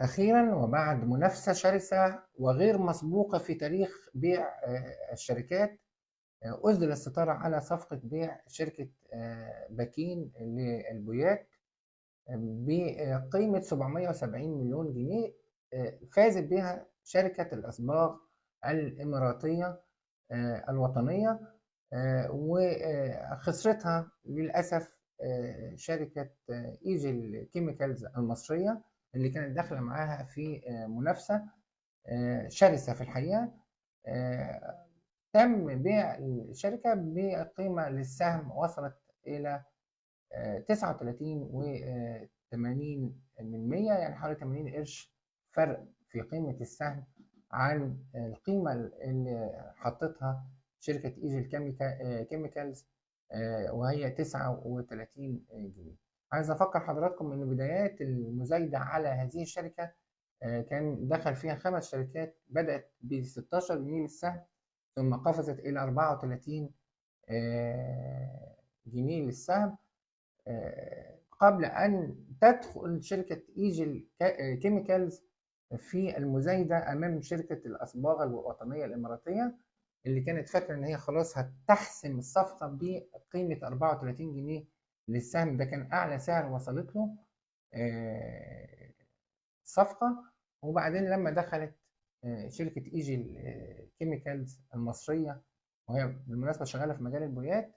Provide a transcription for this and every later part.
أخيرا وبعد منافسة شرسة وغير مسبوقة في تاريخ بيع الشركات، أسدل الستار على صفقة بيع شركة باكين للبويات بقيمة 770 مليون جنيه. فازت بها شركة الأصباغ الإماراتية الوطنية، وخسرتها للأسف شركة إيجل كيميكالز المصرية اللي كانت داخلة معاها في منافسة شرسة في الحقيقة. تم بيع الشركة بقيمة للسهم وصلت إلى 39.80 يعني حوالي 80 قرش فرق في قيمة السهم عن القيمة اللي حطتها شركة إيجل كيميكالز، وهي 39 جنيه. عايز أفكر حضراتكم إن بدايات المزايدة على هذه الشركة كان دخل فيها 5 شركات، بدأت ب 16 جنيه للسهم ثم قفزت إلى 34 جنيه للسهم قبل أن تدخل شركة إيجل كيميكالز في المزايدة أمام شركة الأصباغ الوطنية الإماراتية اللي كانت فاكرة إن هي خلاص هتحسم الصفقة بقيمة 34 جنيه للسهم. ده كان أعلى سعر وصلت له الصفقة. وبعدين لما دخلت شركة إيجل كيميكالز المصرية، وهي بالمناسبة شغالة في مجال البويات،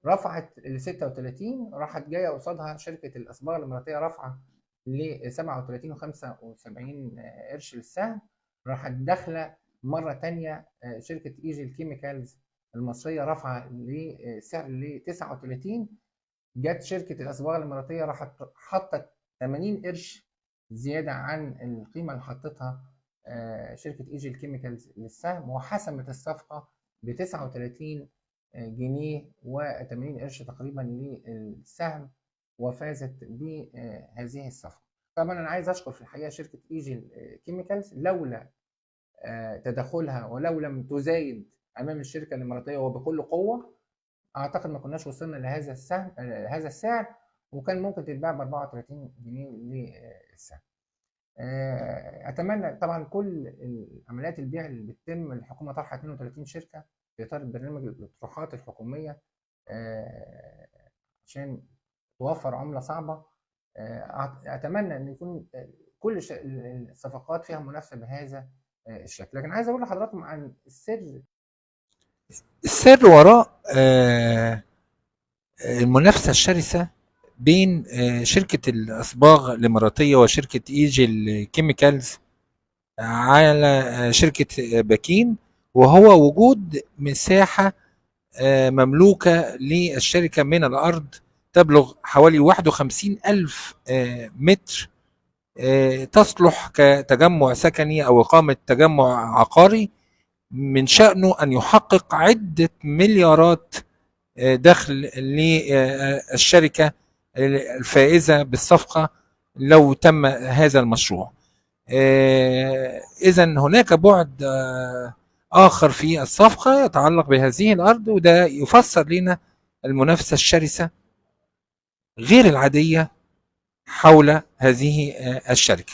رفعت ل 36، راحت جايه قصادها شركه الاصباغ الاماراتيه رافعه ل 37.75 قرش للسهم. راحت داخله مره ثانيه شركه ايجل كيميكالز المصريه رافعه لسعر ل 39. جت شركه الاصباغ الاماراتيه راحت حطت 80 قرش زياده عن القيمه اللي حطتها شركه ايجل كيميكالز للسهم، وحسمت الصفقه ب 39 جنيه و80 قرش تقريبا للسهم، وفازت بهذه الصفقه. طبعا انا عايز اشكر في الحقيقه شركه ايجل كيميكالز، لولا تدخلها ولو لم تزايد امام الشركه الاماراتيه وبكل قوه، اعتقد ما كناش وصلنا لهذا السهم هذا السعر، وكان ممكن تتباع ب 34 جنيه للسهم. اتمنى طبعا كل عمليات البيع اللي بتتم، الحكومه طرحه 32 شركه في اطار برنامج الاطروحات الحكوميه عشان توفر عمله صعبه. اتمنى ان يكون كل الصفقات فيها منافسه بهذا الشكل. لكن عايز اقول لحضراتكم عن السر وراء المنافسة الشرسة بين شركة الأصباغ الإماراتية وشركة إيجل كيميكالز على شركة باكين، وهو وجود مساحة مملوكة للشركة من الأرض تبلغ حوالي 51 ألف متر، تصلح كتجمع سكني أو إقامة تجمع عقاري، من شأنه أن يحقق عدة مليارات دخل للشركة الفائزة بالصفقة لو تم هذا المشروع. إذا هناك بعد آخر في الصفقة يتعلق بهذه الأرض، وده يفسر لنا المنافسة الشرسة غير العادية حول هذه الشركة.